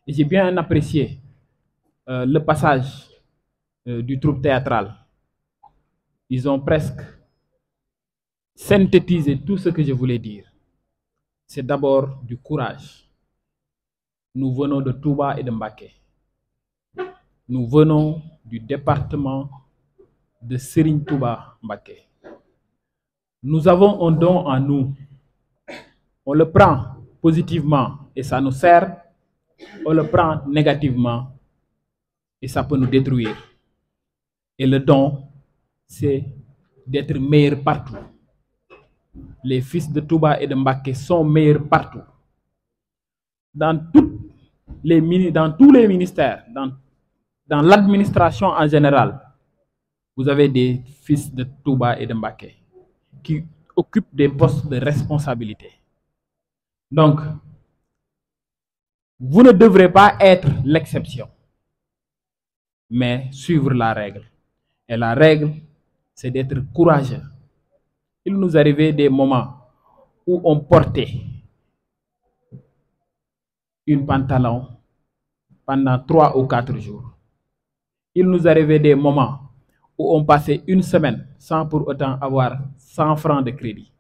Et j'ai bien apprécié le passage du troupe théâtral. Ils ont presque synthétisé tout ce que je voulais dire. C'est d'abord du courage. Nous venons de Touba et de Mbaké. Nous venons du département de Serigne Touba Mbaké. Nous avons un don en nous. On le prend positivement et ça nous sert. On le prend négativement et ça peut nous détruire. Et le don, c'est d'être meilleur partout. Les fils de Touba et de Mbaké sont meilleurs partout. Dans tous les ministères, dans l'administration en général, vous avez des fils de Touba et de Mbaké qui occupent des postes de responsabilité. Donc, vous ne devrez pas être l'exception, mais suivre la règle. Et la règle, c'est d'être courageux. Il nous arrivait des moments où on portait une pantalon pendant 3 ou 4 jours. Il nous arrivait des moments où on passait une semaine sans pour autant avoir 100 francs de crédit.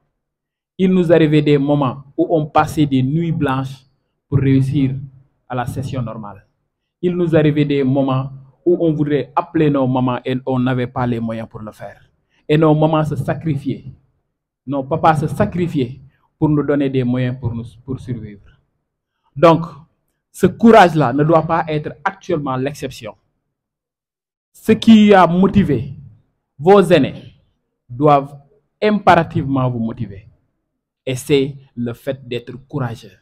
Il nous arrivait des moments où on passait des nuits blanches pour réussir à la session normale. Il nous arrivait des moments où on voudrait appeler nos mamans et on n'avait pas les moyens pour le faire. Et nos mamans se sacrifiaient. Nos papas se sacrifiaient pour nous donner des moyens pour survivre. Donc, ce courage-là ne doit pas être actuellement l'exception. Ce qui a motivé vos aînés doivent impérativement vous motiver. Et c'est le fait d'être courageux.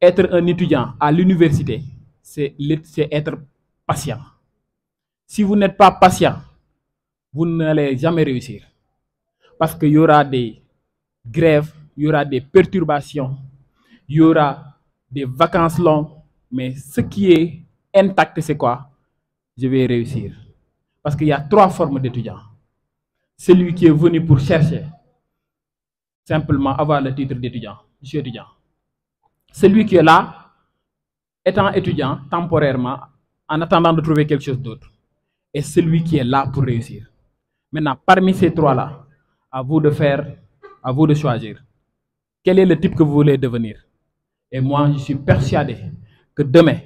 Être un étudiant à l'université, c'est être patient. Si vous n'êtes pas patient, vous n'allez jamais réussir. Parce qu'il y aura des grèves, il y aura des perturbations, il y aura des vacances longues. Mais ce qui est intact, c'est quoi? Je vais réussir. Parce qu'il y a 3 formes d'étudiants. Celui qui est venu pour chercher, simplement avoir le titre d'étudiant. Je suis étudiant. Celui qui est là, étant étudiant temporairement, en attendant de trouver quelque chose d'autre. Et celui qui est là pour réussir. Maintenant, parmi ces 3-là, à vous de choisir. Quel est le type que vous voulez devenir? Et moi, je suis persuadé que demain,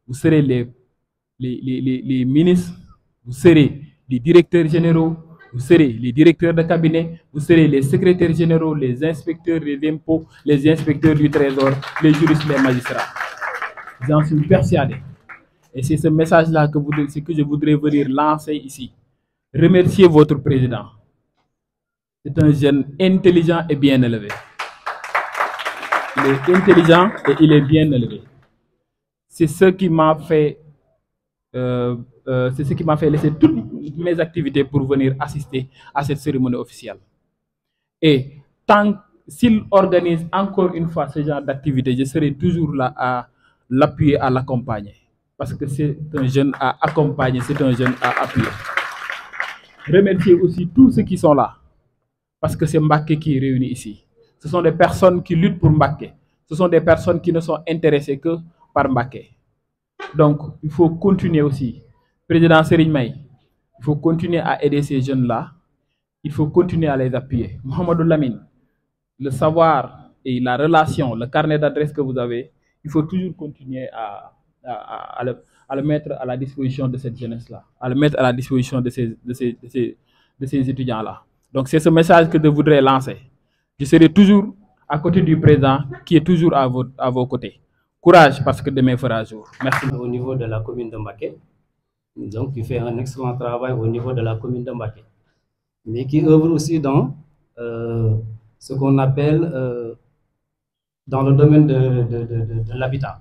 vous serez les ministres, vous serez les directeurs généraux, vous serez les directeurs de cabinet, vous serez les secrétaires généraux, les inspecteurs des impôts, les inspecteurs du trésor, les juristes, les magistrats. J'en suis persuadé. Et c'est ce message-là que je voudrais venir lancer ici. Remerciez votre président. C'est un jeune intelligent et bien élevé. Il est intelligent et il est bien élevé. C'est ce qui m'a fait laisser toutes mes activités pour venir assister à cette cérémonie officielle. Et s'il organise encore une fois ce genre d'activité, je serai toujours là à l'appuyer, à l'accompagner. Parce que c'est un jeune à accompagner, c'est un jeune à appuyer. Remercier aussi tous ceux qui sont là. Parce que c'est Mbaké qui est réuni ici. Ce sont des personnes qui luttent pour Mbaké. Ce sont des personnes qui ne sont intéressées que par Mbaké. Donc, il faut continuer aussi. Président Serigne May, il faut continuer à aider ces jeunes-là. Il faut continuer à les appuyer. Mohamedou Lamine, le savoir et la relation, le carnet d'adresse que vous avez, il faut toujours continuer à le mettre à la disposition de cette jeunesse-là, à le mettre à la disposition de ces étudiants-là. Donc, c'est ce message que je voudrais lancer. Je serai toujours à côté du président qui est toujours à vos côtés. Courage parce que demain fera jour. Merci. Au niveau de la commune de Mbaké, donc qui fait un excellent travail au niveau de la commune de Mbaké, mais qui œuvre aussi dans ce qu'on appelle dans le domaine de l'habitat.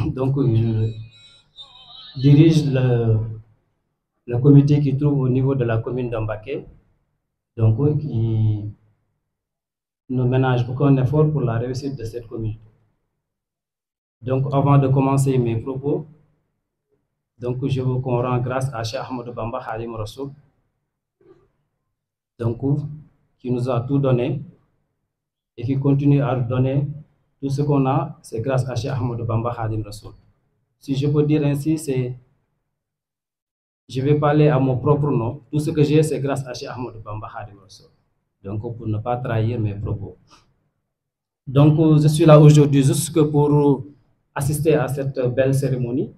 Donc, je dirige le comité qui trouve au niveau de la commune de Mbaké, donc qui ne ménage aucun effort pour la réussite de cette commune. Donc, avant de commencer mes propos, donc je veux qu'on rende grâce à Cheikh Ahmadou Bamba Khadim Rassoul, donc qui nous a tout donné et qui continue à donner Tout ce qu'on a, c'est grâce à Cheikh Ahmadou Bamba Khadim Rassoul. Si je peux dire ainsi, je vais parler à mon propre nom. Tout ce que j'ai, c'est grâce à Cheikh Ahmadou Bamba Khadim Rassoul. Donc, pour ne pas trahir mes propos. Donc, je suis là aujourd'hui juste pour assister à cette belle cérémonie,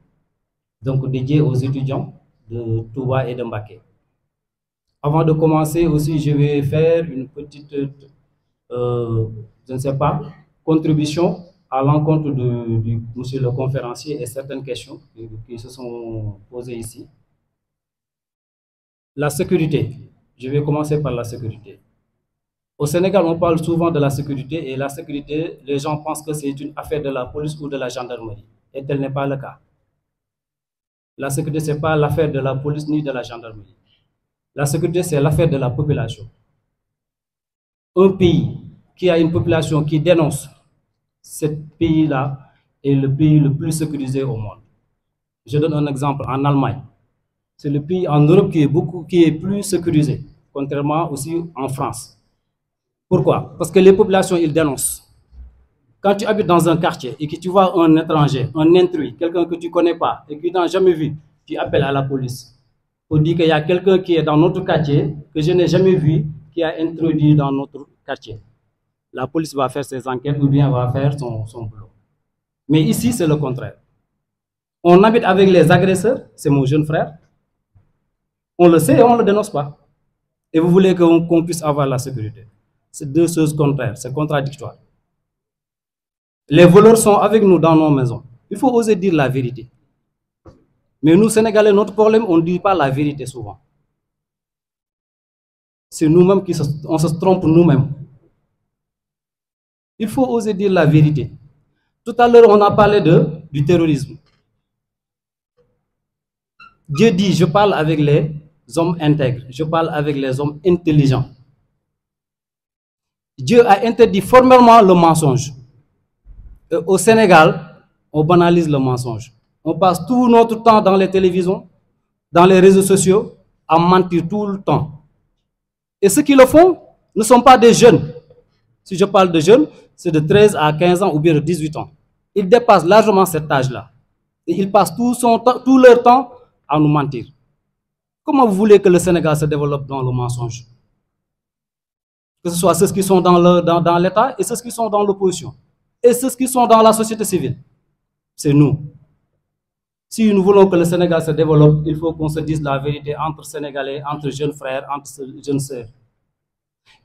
donc dédiée aux étudiants de Touba et de Mbacké. Avant de commencer aussi, je vais faire une petite, je ne sais pas, contribution à l'encontre du monsieur le conférencier et certaines questions qui se sont posées ici. La sécurité, je vais commencer par la sécurité. Au Sénégal, on parle souvent de la sécurité et la sécurité, les gens pensent que c'est une affaire de la police ou de la gendarmerie. Et tel n'est pas le cas. La sécurité, ce n'est pas l'affaire de la police ni de la gendarmerie. La sécurité, c'est l'affaire de la population. Un pays qui a une population qui dénonce, ce pays-là est le pays le plus sécurisé au monde. Je donne un exemple en Allemagne. C'est le pays en Europe qui est plus sécurisé, contrairement aussi en France. Pourquoi? Parce que les populations, ils dénoncent. Quand tu habites dans un quartier et que tu vois un étranger, un intrus, quelqu'un que tu ne connais pas et que tu n'as jamais vu, tu appelles à la police pour dire qu'il y a quelqu'un qui est dans notre quartier que je n'ai jamais vu, qui a introduit dans notre quartier. La police va faire ses enquêtes ou bien va faire son boulot. Mais ici, c'est le contraire. On habite avec les agresseurs, c'est mon jeune frère. On le sait et on ne le dénonce pas. Et vous voulez qu'on puisse avoir la sécurité. C'est deux choses contraires, c'est contradictoire. Les voleurs sont avec nous dans nos maisons. Il faut oser dire la vérité. Mais nous, Sénégalais, notre problème, on ne dit pas la vérité souvent. C'est nous-mêmes on se trompe nous-mêmes. Il faut oser dire la vérité. Tout à l'heure, on a parlé du terrorisme. Dieu dit, je parle avec les hommes intègres, je parle avec les hommes intelligents. Dieu a interdit formellement le mensonge. Et au Sénégal, on banalise le mensonge. On passe tout notre temps dans les télévisions, dans les réseaux sociaux, à mentir tout le temps. Et ceux qui le font ne sont pas des jeunes. Si je parle de jeunes, c'est de 13 à 15 ans ou bien de 18 ans. Ils dépassent largement cet âge-là. Et ils passent tout leur temps à nous mentir. Comment vous voulez que le Sénégal se développe dans le mensonge? Que ce soit ceux qui sont dans l'État et ceux qui sont dans l'opposition. Et ceux qui sont dans la société civile. C'est nous. Si nous voulons que le Sénégal se développe, il faut qu'on se dise la vérité entre Sénégalais, entre jeunes frères, entre jeunes sœurs.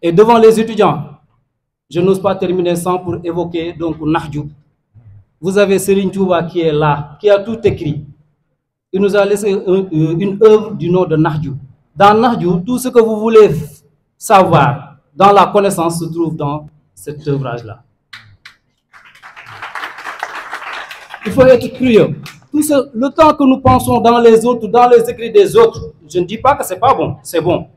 Et devant les étudiants, je n'ose pas terminer sans pour évoquer donc Nahdiou. Vous avez Serigne Touba qui est là, qui a tout écrit. Il nous a laissé une œuvre du nom de Nahdiou. Dans Nahdiou, tout ce que vous voulez savoir dans la connaissance se trouve dans cet ouvrage-là. Il faut être curieux. Le temps que nous pensons dans les autres, dans les écrits des autres, je ne dis pas que ce n'est pas bon, c'est bon.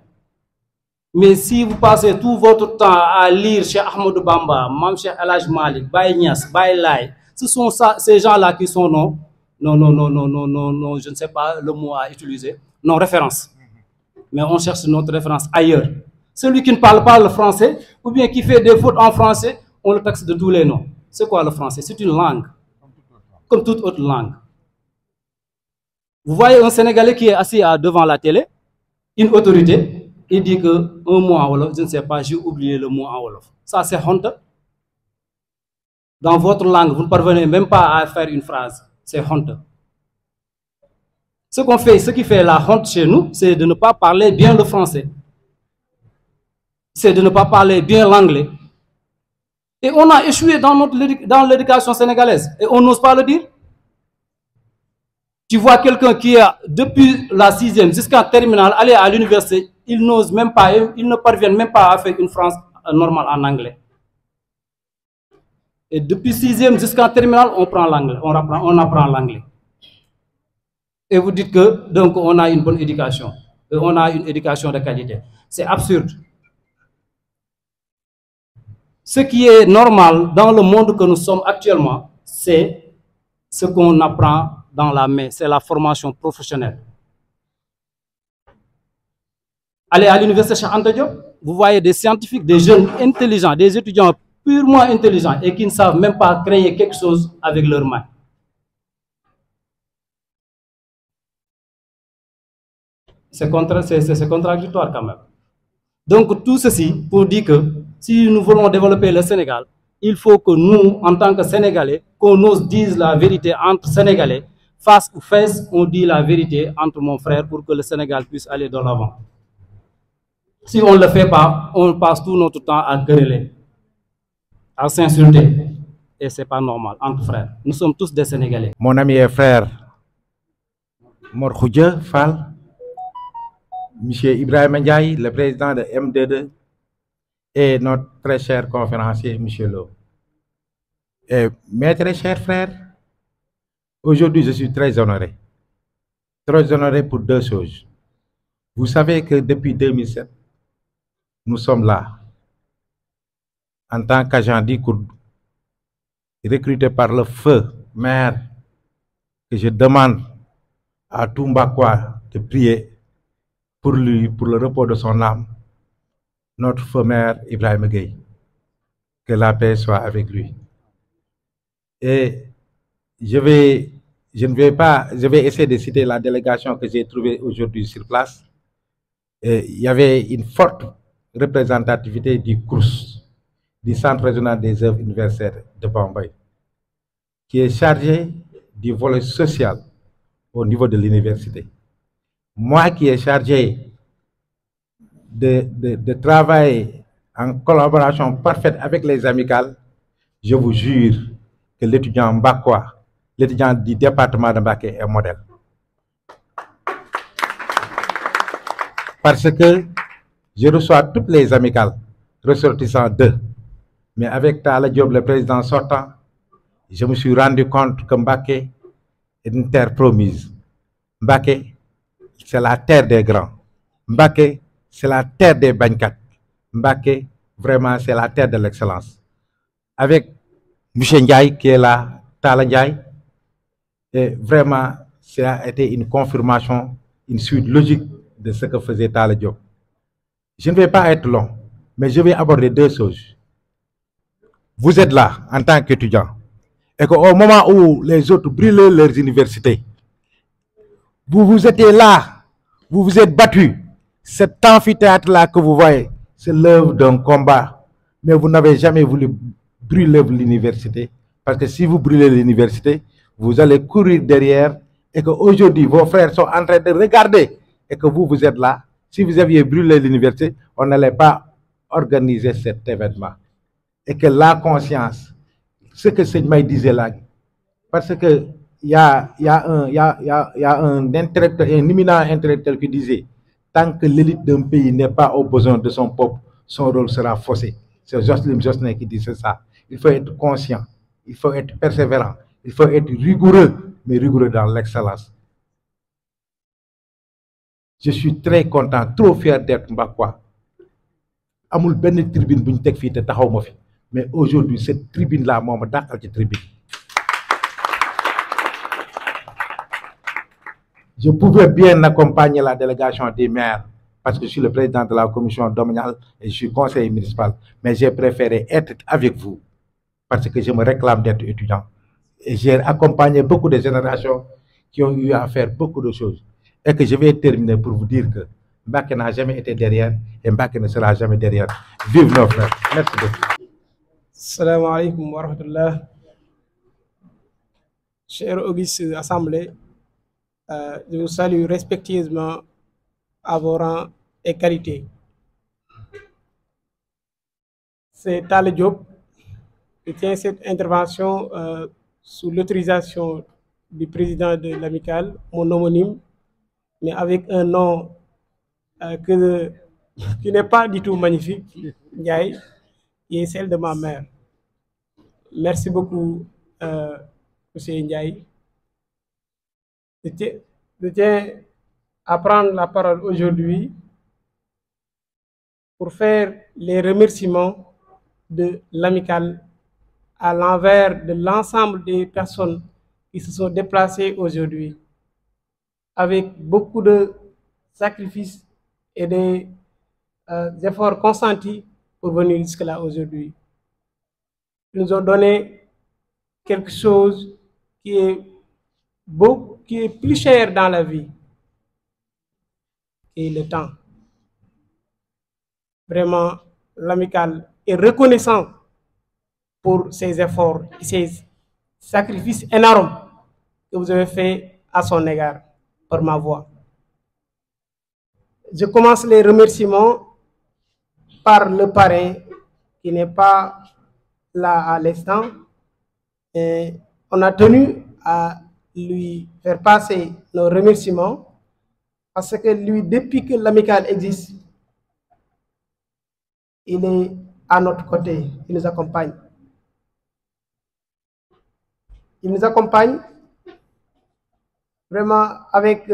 Mais si vous passez tout votre temps à lire Cheikh Ahmadou Bamba, Mam Cheikh El Hadj Malick, Baye Niass, Baye Laye, ce sont ces gens-là qui sont non, je ne sais pas le mot à utiliser, non référence. Mais on cherche notre référence ailleurs. Celui qui ne parle pas le français, ou bien qui fait des fautes en français, on le taxe de tous les noms. C'est quoi le français? C'est une langue, comme toute autre langue. Vous voyez un Sénégalais qui est assis devant la télé, une autorité, il dit qu'un mot en Wolof, je ne sais pas, j'ai oublié le mot en Wolof. Ça, c'est honte. Dans votre langue, vous ne parvenez même pas à faire une phrase. C'est honte. Ce qui fait la honte chez nous, c'est de ne pas parler bien le français. C'est de ne pas parler bien l'anglais. Et on a échoué dans l'éducation sénégalaise. Et on n'ose pas le dire. Tu vois quelqu'un qui a, depuis la 6e jusqu'à terminale, aller à l'université, il n'ose même pas, il ne parvient même pas à faire une phrase normale en anglais. Et depuis 6e jusqu'à terminale, on prend l'anglais, on apprend l'anglais. Et vous dites que donc on a une bonne éducation, et on a une éducation de qualité. C'est absurde. Ce qui est normal dans le monde que nous sommes actuellement, c'est ce qu'on apprend dans la main, c'est la formation professionnelle. Allez à l'université Cheikh Anta Diop, vous voyez des scientifiques, des jeunes intelligents, des étudiants purement intelligents et qui ne savent même pas créer quelque chose avec leurs mains. C'est contradictoire quand même. Donc tout ceci pour dire que si nous voulons développer le Sénégal, il faut que nous, en tant que Sénégalais, qu'on ose dire la vérité entre Sénégalais, face ou face, on dit la vérité entre mon frère pour que le Sénégal puisse aller de l'avant. Si on ne le fait pas, on passe tout notre temps à quereller, à s'insulter. Et ce n'est pas normal entre frères. Nous sommes tous des Sénégalais. Mon ami et frère Mor Khoudia Fall, M. Ibrahim Ndiaye, le président de M22, et notre très cher conférencier, M. Lo. Et mes très chers frères, aujourd'hui je suis très honoré. Très honoré pour deux choses. Vous savez que depuis 2007, nous sommes là, en tant qu'agent d'ICOUD, recruté par le feu maire, que je demande à Toumbakwa de prier pour lui, pour le repos de son âme, notre feu maire Ibrahim Gueye. Que la paix soit avec lui. Et je vais essayer de citer la délégation que j'ai trouvée aujourd'hui sur place. Et il y avait une forte représentativité du CROUS, du Centre régional des œuvres universitaires de Bombay, qui est chargé du volet social au niveau de l'université. Moi qui est chargé de travailler en collaboration parfaite avec les amicales, je vous jure que l'étudiant Mbakwa, l'étudiant du département de Mbaké est modèle. Parce que je reçois toutes les amicales ressortissant d'eux. Mais avec Tala Diop, le président sortant, je me suis rendu compte que Mbaké est une terre promise. Mbaké, c'est la terre des grands. Mbaké, c'est la terre des Bagnakat. Mbaké, vraiment, c'est la terre de l'excellence. Avec M. Ndiaye qui est là, Tala Ndiaye, et vraiment, ça a été une confirmation, une suite logique de ce que faisait Tala Diop. Je ne vais pas être long, mais je vais aborder deux choses. Vous êtes là en tant qu'étudiant, et qu'au moment où les autres brûlaient leurs universités, vous étiez là, vous vous êtes battus. Cet amphithéâtre-là que vous voyez, c'est l'œuvre d'un combat, mais vous n'avez jamais voulu brûler l'université, parce que si vous brûlez l'université, vous allez courir derrière, et qu'aujourd'hui, vos frères sont en train de regarder, et que vous êtes là. Si vous aviez brûlé l'université, on n'allait pas organiser cet événement. Et que la conscience, ce que Seigneur disait là, parce que il y a un intellectuel, un éminent intellectuel qui disait, tant que l'élite d'un pays n'est pas au besoin de son peuple, son rôle sera faussé. C'est Jocelyne Josselin qui disait ça. Il faut être conscient, il faut être persévérant, il faut être rigoureux, mais rigoureux dans l'excellence. Je suis très content, trop fier d'être Mbakwa. Amul benn tribune bu ñu teg fii te taxaw ma fi, mais aujourd'hui cette tribune là moo ma dàqal ci tribune. Je pouvais bien accompagner la délégation des maires parce que je suis le président de la commission domaniale et je suis conseiller municipal, mais j'ai préféré être avec vous parce que je me réclame d'être étudiant. Et j'ai accompagné beaucoup de générations qui ont eu à faire beaucoup de choses. Et que je vais terminer pour vous dire que Mbaké n'a jamais été derrière et Mbaké ne sera jamais derrière. Vive nos frères. Merci beaucoup. Salam alaikum wa rahmatullah. Cher auguste assemblée, je vous salue respectueusement à vos rangs et qualités. C'est Tala Diop qui tient cette intervention sous l'autorisation du président de l'amicale, mon homonyme, mais avec un nom qui n'est pas du tout magnifique, Ndiaye, qui est celle de ma mère. Merci beaucoup, M. Ndiaye. Je tiens à prendre la parole aujourd'hui pour faire les remerciements de l'amicale à l'envers de l'ensemble des personnes qui se sont déplacées aujourd'hui avec beaucoup de sacrifices et des efforts consentis pour venir jusque-là aujourd'hui. Ils nous ont donné quelque chose qui est beau, qui est plus cher dans la vie, et le temps. Vraiment, l'amicale est reconnaissant pour ses efforts et ses sacrifices énormes que vous avez fait à son égard par ma voix. Je commence les remerciements par le parrain qui n'est pas là à l'instant. On a tenu à lui faire passer nos remerciements parce que lui, depuis que l'amicale existe, il est à notre côté, il nous accompagne. Il nous accompagne vraiment avec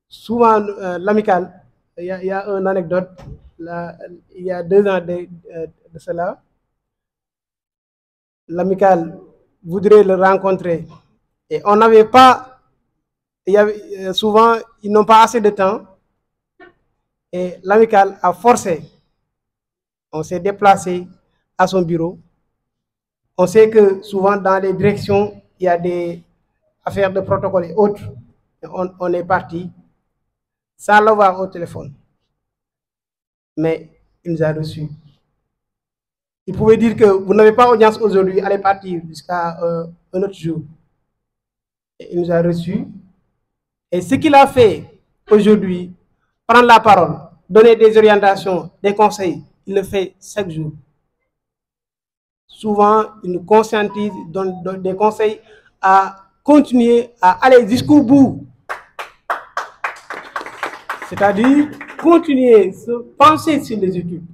souvent l'amicale. Il y a une anecdote, là, il y a 2 ans de cela. L'amicale voudrait le rencontrer et on n'avait pas, il y avait, souvent ils n'ont pas assez de temps et l'amicale a forcé. On s'est déplacé à son bureau. On sait que souvent dans les directions, il y a des affaires de protocole et autres. Et on est parti sans l'avoir au téléphone. Mais il nous a reçus. Il pouvait dire que vous n'avez pas audience aujourd'hui, allez partir jusqu'à un autre jour. Et il nous a reçus. Et ce qu'il a fait aujourd'hui, prendre la parole, donner des orientations, des conseils, il le fait chaque jour. Souvent, il nous conscientise, donne des conseils à continuer à aller jusqu'au bout. C'est-à-dire continuer, se pencher sur les études.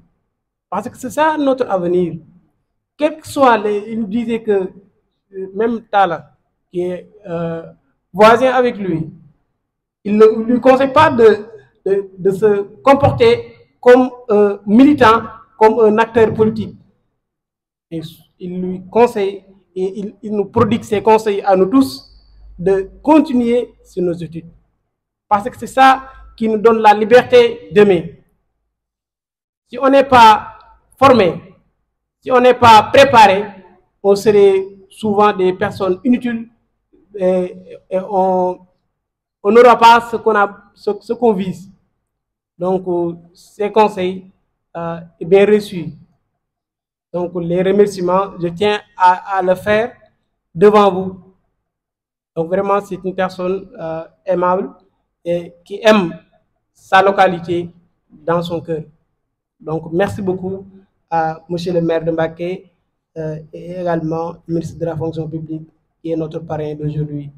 Parce que c'est ça notre avenir. Quel que soit il nous disait que même Tala, qui est voisin avec lui, il ne lui conseille pas de se comporter comme un militant, comme un acteur politique. Et il lui conseille et il nous prodigue ses conseils à nous tous de continuer sur nos études. Parce que c'est ça qui nous donne la liberté demain. Si on n'est pas formé, si on n'est pas préparé, on serait souvent des personnes inutiles et on n'aura pas ce qu'on vise. Donc, ces conseils est bien reçus. Donc, les remerciements, je tiens à le faire devant vous. Donc, vraiment, c'est une personne aimable et qui aime sa localité dans son cœur. Donc, merci beaucoup à monsieur le maire de Mbacké et également le ministre de la fonction publique qui est notre parrain d'aujourd'hui.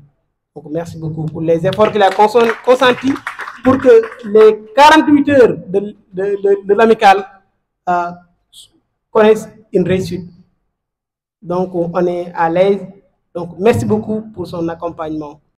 Donc, merci beaucoup pour les efforts qu'il a consentis pour que les 48 heures de l'amicale connaissent une réussite. Donc, on est à l'aise. Donc, merci beaucoup pour son accompagnement.